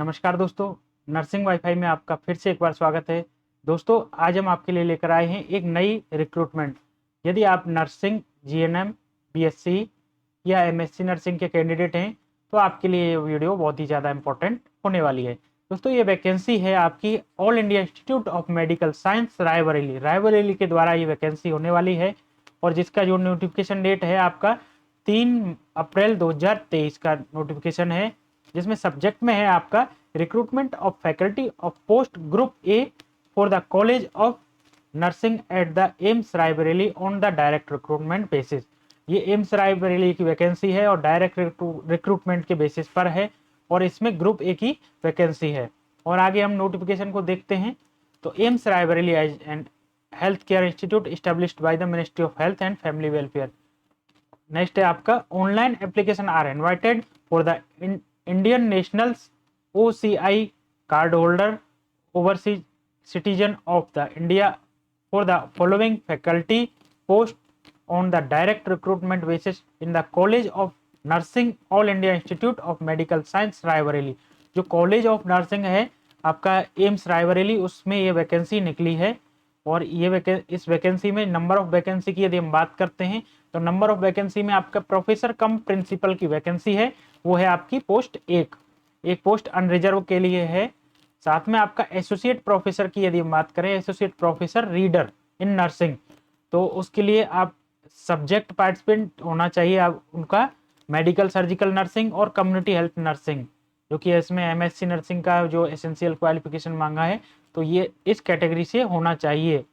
नमस्कार दोस्तों, nursing wifi में आपका फिर से एक बार स्वागत है। दोस्तों, आज हम आपके लिए लेकर आए हैं एक नई रिक्रूटमेंट। यदि आप नर्सिंग, जीएनएम, बीएससी या एमएससी नर्सिंग के कैंडिडेट हैं, तो आपके लिए ये वीडियो बहुत ही ज़्यादा इंपॉर्टेंट होने वाली है। दोस्तों, ये वैकेंसी है आपकी all India institute of medical science Raebareli. Raebareli के द्वारा ये वैकेंसी होने वाली है और जिसका जो नोटिफिकेशन डेट है आपका 3 अप्रैल 2023 का नोटिफिकेशन है, जिसमें सब्जेक्ट में है आपका recruitment of faculty of post group A for the college of nursing at the AIIMS Raebareli on the direct recruitment basis. ये एम्स रायबरेली की वैकेंसी है और डायरेक्ट रिक्रूटमेंट के बेसिस पर है और इसमें ग्रुप ए की वैकेंसी है। और आगे हम नोटिफिकेशन को देखते हैं। तो AIIMS Raebareli age and health care institute established by the ministry of health and family welfare. Next है आपका online application are invited for the Indian nationals OCI card holder overseas citizen of the India for the following faculty post on the direct recruitment basis in the College of Nursing All India Institute of Medical Science Raebareli. जो college of nursing है आपका AIIMS Raebareli, उसमें ये vacancy निकली है। और ये इस वैकेंसी में नंबर ऑफ वैकेंसी की यदि हम बात करते हैं तो नंबर ऑफ वैकेंसी में आपका प्रोफेसर कम प्रिंसिपल की वैकेंसी है, वो है आपकी पोस्ट एक पोस्ट अनरिजर्व के लिए है। साथ में आपका एसोसिएट प्रोफेसर की यदि हम बात करें, associate professor reader in nursing, तो उसके लिए आप सब्जेक्ट पार्टिसिपेंट होना चाहिए आप उनका मेडिकल सर्जिकल नर्सिंग और कम्युनिटी हेल्थ नर्सिंग, जो कि इसमें एमएससी नर्सिंग का जो एसेंशियल क्वालिफिकेशन मांगा है, तो ये इस कैटेगरी से होना चाहिए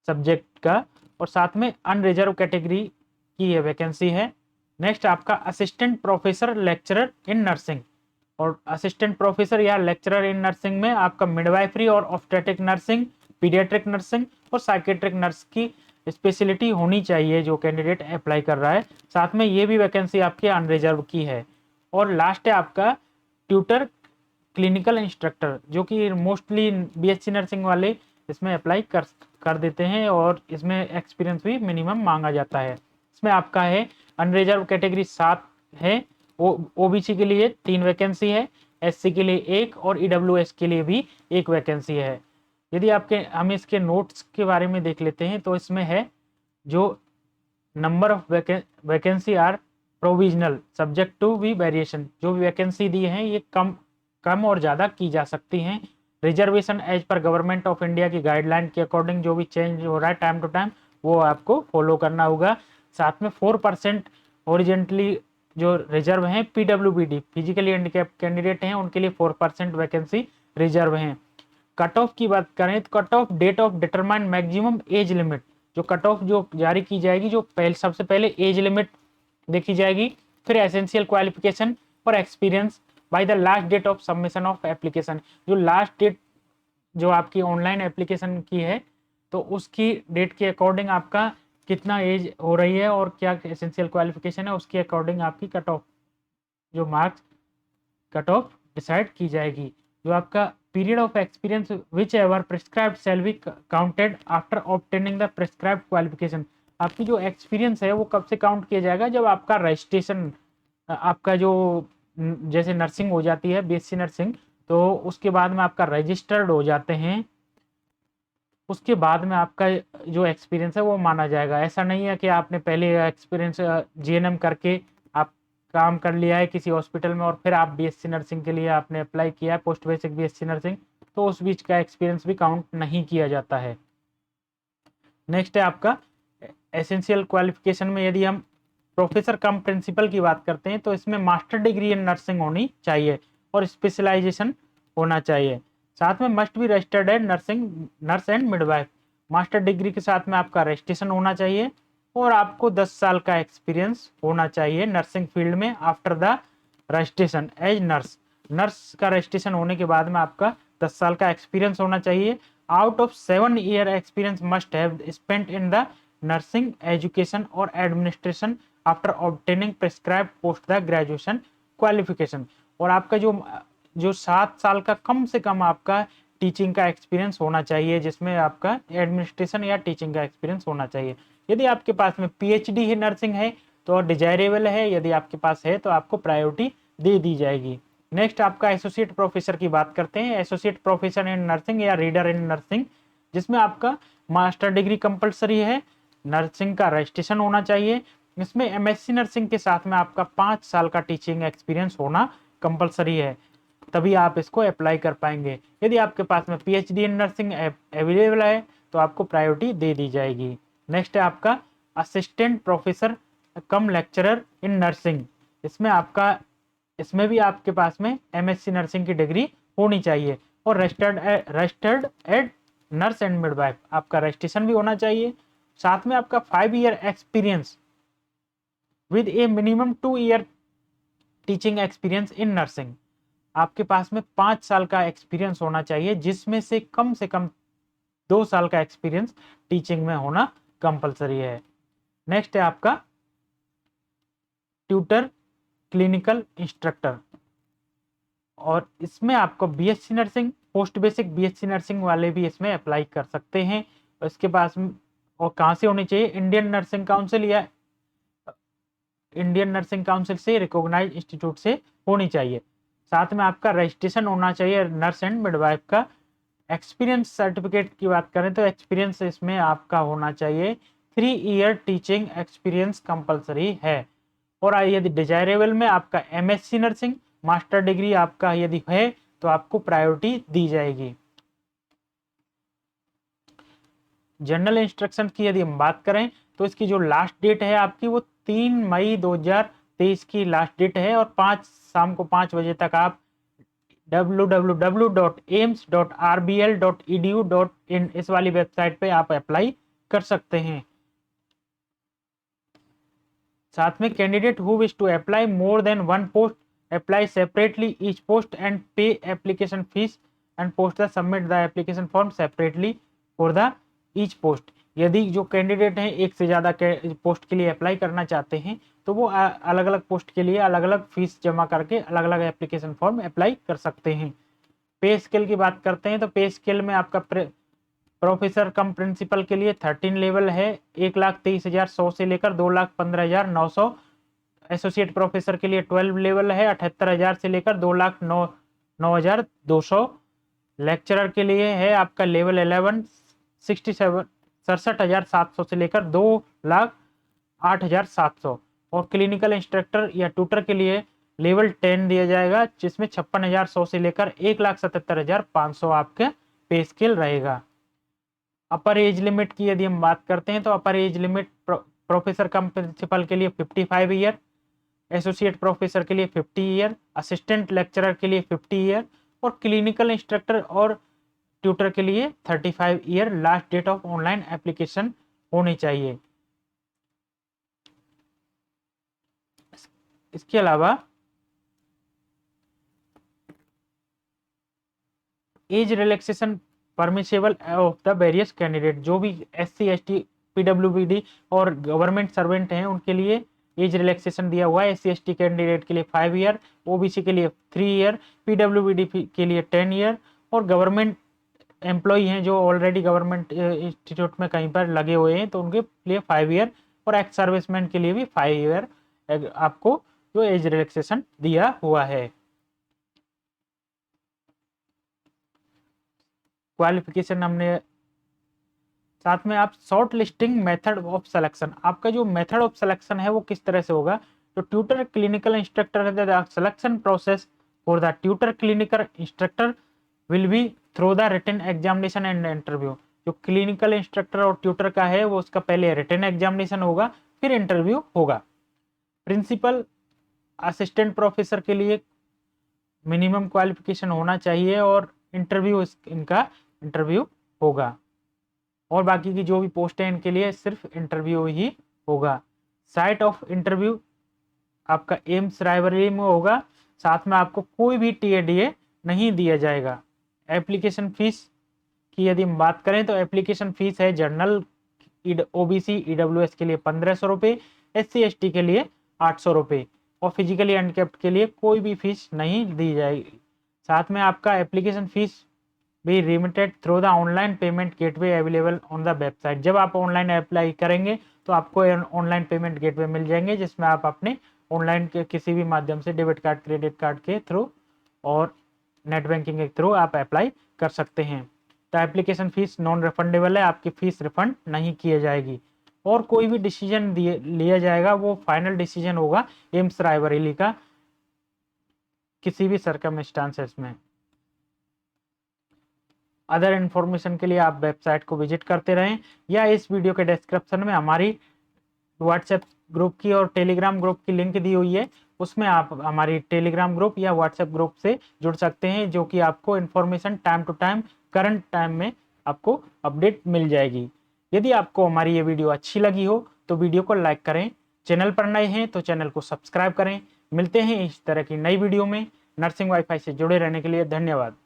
सब्जेक्ट का। और साथ में अनरिजर्व कैटेगरी की ये वैकेंसी है। नेक्स्ट आपका assistant professor lecturer in nursing, और असिस्टेंट प्रोफेसर या लेक्चरर इन नर्सिंग में आपका मिडवाइफरी और ऑब्स्टेट्रिक नर्सिंग, पीडियाट्रिक नर्सिंग और साइकेट्रिक नर्स की स्पेशलिटी होनी चाहिए जो कैंडिडेट अप्लाई कर रहा है। साथ में ये भी वैकेंसी आपके अनरिजर्व की है। और लास्ट है आपका ट्यूटर क्लिनिकल इंस्ट्रक्टर, जो कि मोस्टली बीएससी नर्सिंग वाले इसमें अप्लाई कर देते हैं और इसमें एक्सपीरियंस भी मिनिमम मांगा जाता है। इसमें आपका है अनरिजर्व कैटेगरी 7 है, ओबीसी के लिए 3 वैकेंसी है, एससी के लिए 1 और ईडब्ल्यूएस के लिए भी 1 वैकेंसी है। यदि हम इसके नोट्स के बारे में देख लेते हैं तो इसमें है जो number of vacancy are provisional subject to भी वेरिएशन। जो भी वैकेंसी दी है ये कम और ज़्यादा की जा सकती हैं। Reservation as per government of India की गाइडलाइन के अकॉर्डिंग जो भी चेंज हो रहा है टाइम टू टाइम, वो आपको फॉलो करना होगा। साथ में 4% ओरिजेंटली जो रिजर्व हैं, पीडब्ल्यूबीडी फिजिकली हैंडीकैप कैंडिडेट हैं, उनके लिए 4% वैकेंसी रिजर्व हैं। कट ऑफ की बात करें तो cut off date of determine maximum age limit, जो कट ऑफ जो जारी की जाएगी, जो सबसे पहले एज लिमिट देखी जाएगी, फिर एसेंशियल क्वालिफिकेशन और experience by the last date of submission of application. जो लास्ट डेट जो आपकी ऑनलाइन एप्लीकेशन की है, तो उसकी डेट के अकॉर्डिंग आपका कितना एज हो रही है और क्या एसेंशियल क्वालिफिकेशन है, उसके अकॉर्डिंग आपकी कट ऑफ जो मार्क्स कट ऑफ डिसाइड की जाएगी। जो आपका period of experience which ever prescribed shall be counted after obtaining the prescribed qualification. आपकी जो एक्सपीरियंस है वो कब से काउंट किया जाएगा, जब आपका रजिस्ट्रेशन आपका जो जैसे नर्सिंग हो जाती है बीएससी नर्सिंग, तो उसके बाद में आपका रजिस्टर्ड हो जाते हैं, उसके बाद में आपका जो एक्सपीरियंस है वो माना जाएगा। ऐसा नहीं है कि आपने पहले एक्सपीरियंस जीएनएम करके आप काम कर लिया है किसी हॉस्पिटल में और फिर आप बीएससी नर्सिंग के लिए आपने अप्लाई किया है पोस्ट बेसिक बीएससी नर्सिंग, तो उस बीच का एक्सपीरियंस भी काउंट नहीं किया जाता है। नेक्स्ट है आपका एसेंशियल क्वालिफिकेशन में यदि हम प्रोफेसर कम प्रिंसिपल की बात करते हैं तो इसमें मास्टर डिग्री इन नर्सिंग होनी चाहिए और स्पेशलाइजेशन होना चाहिए। साथ में मस्ट बी रजिस्टर्ड है nurse and midwife. Master degree के साथ में आपका रजिस्ट्रेशन होना चाहिए और आपको 10 साल का एक्सपीरियंस होना चाहिए नर्सिंग फील्ड में after the registration as nurse. Nurse का रजिस्ट्रेशन होने के बाद में आपका 10 साल का एक्सपीरियंस होना चाहिए। Out of 7 year experience must have spent in the nursing education और administration after obtaining prescribed post the graduation qualification. और आपका जो 7 साल का कम से कम आपका टीचिंग का एक्सपीरियंस होना चाहिए, जिसमें आपका एडमिनिस्ट्रेशन या टीचिंग का एक्सपीरियंस होना चाहिए। यदि आपके पास में पीएचडी ही नर्सिंग है तो डिजायरेबल है, यदि आपके पास है तो आपको प्रायोरिटी दे दी जाएगी। नेक्स्ट आपका एसोसिएट प्रोफेसर की बात करते हैं। एसोसिएट प्रोफेसर इन नर्सिंग या रीडर इन नर्सिंग, जिसमें आपका मास्टर डिग्री कंपलसरी है, नर्सिंग का रजिस्ट्रेशन होना चाहिए। इसमें एमएससी नर्सिंग के साथ में आपका 5 साल का टीचिंग एक्सपीरियंस होना कंपलसरी है, तभी आप इसको अप्लाई कर पाएंगे। यदि आपके पास में पीएचडी इन नर्सिंग अवेलेबल है तो आपको प्रायोरिटी दे दी जाएगी। नेक्स्ट है आपका assistant professor come lecturer in nursing. इसमें भी आपके पास में एमएससी नर्सिंग की डिग्री होनी चाहिए और रजिस्टर्ड एड नर्स एंड मिडवाइफ, आपका रजिस्ट्रेशन भी होना चाहिए। साथ में आपका 5 year experience with a minimum 2 year teaching experience in nursing, आपके पास में 5 साल का एक्सपीरियंस होना चाहिए, जिसमें से कम 2 साल का एक्सपीरियंस टीचिंग में होना कंपलसरी है। नेक्स्ट है आपका ट्यूटर क्लिनिकल इंस्ट्रक्टर, और इसमें आपको BSc nursing, post basic BSc nursing वाले भी इसमें अप्लाई कर सकते हैं। इसके पास और कहाँ से होनी चाहिए, इंडियन नर्सिंग काउंसिल या इंडियन नर्सिंग काउंसिल से रिकॉग्नाइज इंस्टीट्यूट से होनी चाहिए। साथ में आपका रजिस्ट्रेशन होना चाहिए नर्स एंड मिडवाइफ का। एक्सपीरियंस सर्टिफिकेट की बात करें तो एक्सपीरियंस इसमें आपका होना चाहिए 3 ईयर टीचिंग एक्सपीरियंस कंपलसरी है। और यदि डिजायरेबल में आपका एमएससी नर्सिंग मास्टर डिग्री आपका यदि है तो आपको प्रायोरिटी दी जाएगी। जनरल इंस्ट्रक्शन की यदि हम बात करें तो इसकी जो लास्ट डेट है आपकी वो 3 मई 2023 की लास्ट डेट है, और शाम को 5 बजे तक आप www.aims.rbl.edu.in इस वाली वेबसाइट पे आप अप्लाई कर सकते हैं। साथ में candidate who wish to apply more than one post apply separately each post and pay application fees and post the submit the application form separately for the each post. यदि जो candidate हैं एक से ज़्यादा पोस्ट के लिए apply करना चाहते हैं तो वो अलग अलग पोस्ट के लिए अलग अलग फीस जमा करके अलग अलग एप्लीकेशन फॉर्म अप्लाई कर सकते हैं। पे स्केल की बात करते हैं तो पे स्केल में आपका प्रोफेसर कम प्रिंसिपल के लिए 13 लेवल है, 1,23,100 से लेकर 2,15,900। एसोसिएट प्रोफेसर के लिए 12 लेवल है, 78,000 से लेकर 2,09,200। लेक्चरर के लिए है आपका लेवल 11 67,700 से लेकर 2,08,700। और क्लिनिकल इंस्ट्रक्टर या ट्यूटर के लिए लेवल 10 दिया जाएगा, जिसमें 56,100 से लेकर 1,77,500 आपके पे स्केल रहेगा। अपर एज लिमिट की यदि हम बात करते हैं तो अपर एज लिमिट प्रोफेसर कम प्रिंसिपल के लिए 55 ईयर, एसोसिएट प्रोफेसर के लिए 50 ईयर, असिस्टेंट लेक्चरर के लिए 50 ईयर और क्लिनिकल इंस्ट्रक्टर और ट्यूटर के लिए 35 year last date of online application होनी चाहिए। इसके अलावा age relaxation permissible of the various candidate, जो भी SC ST PWBD और गवर्नमेंट सर्वेंट हैं उनके लिए एज रिलैक्सेशन दिया हुआ है। SC ST कैंडिडेट के लिए 5 ईयर, OBC के लिए 3 ईयर, PWBD के लिए 10 ईयर और गवर्नमेंट एम्प्लॉई हैं जो ऑलरेडी गवर्नमेंट इंस्टीट्यूट में कहीं पर लगे हुए हैं तो उनके लिए 5 ईयर और एक्स सर्विसमैन के लिए भी 5 ईयर आपको जो एज रिलैक्सेशन दिया हुआ है। क्वालिफिकेशन हमने, साथ में आप short listing method of selection, आपका जो मेथड ऑफ सिलेक्शन है वो किस तरह से होगा। तो ट्यूटर क्लिनिकल इंस्ट्रक्टर है, the selection process for the tutor clinical instructor will be through the written examination and interview. जो क्लिनिकल इंस्ट्रक्टर और ट्यूटर का है वो उसका पहले रिटन एग्जामिनेशन होगा फिर इंटरव्यू होगा। प्रिंसिपल असिस्टेंट प्रोफेसर के लिए मिनिमम क्वालिफिकेशन होना चाहिए और इनका इंटरव्यू होगा, और बाकी की जो भी पोस्ट है इनके लिए सिर्फ इंटरव्यू ही होगा। साइट ऑफ इंटरव्यू आपका एम्स रायबरेली में होगा। साथ में आपको कोई भी TADA नहीं दिया जाएगा। एप्लीकेशन फीस की यदि हम बात करें तो एप्लीकेशन फीस है जनरल OBC EWS के लिए 1,500 रुपये, SC ST के लिए 800 रुपये और फिजिकली हैंडिकैप्ड के लिए कोई भी फीस नहीं दी जाएगी। साथ में आपका एप्लीकेशन फीस भी remitted through the online payment gateway available on the website. जब आप ऑनलाइन अप्लाई करेंगे तो आपको ऑनलाइन पेमेंट गेटवे मिल जाएंगे जिसमें आप अपने ऑनलाइन के किसी भी माध्यम से डेबिट कार्ड क्रेडिट कार्ड के थ्रू और नेट बैंकिंग के थ्रू आप अप्लाई कर सकते हैं। तो एप्लीकेशन फीस नॉन रिफंडेबल है, आपकी फीस रिफंड नहीं की जाएगी और कोई भी डिसीजन लिया जाएगा वो फाइनल डिसीजन होगा एम्स रायबरेली का किसी भी सर्कमस्टांसेस में। अदर इन्फॉर्मेशन के लिए आप वेबसाइट को विजिट करते रहें या इस वीडियो के डिस्क्रिप्शन में हमारी व्हाट्सएप ग्रुप की और टेलीग्राम ग्रुप की लिंक दी हुई है, उसमें आप हमारी टेलीग्राम ग्रुप या व्हाट्सएप ग्रुप से जुड़ सकते हैं, जो कि आपको information time to time current time में आपको अपडेट मिल जाएगी। यदि आपको हमारी ये वीडियो अच्छी लगी हो तो वीडियो को लाइक करें, चैनल पर नए हैं तो चैनल को सब्सक्राइब करें। मिलते हैं इस तरह की नई वीडियो में। नर्सिंग वाईफाई से जुड़े रहने के लिए धन्यवाद।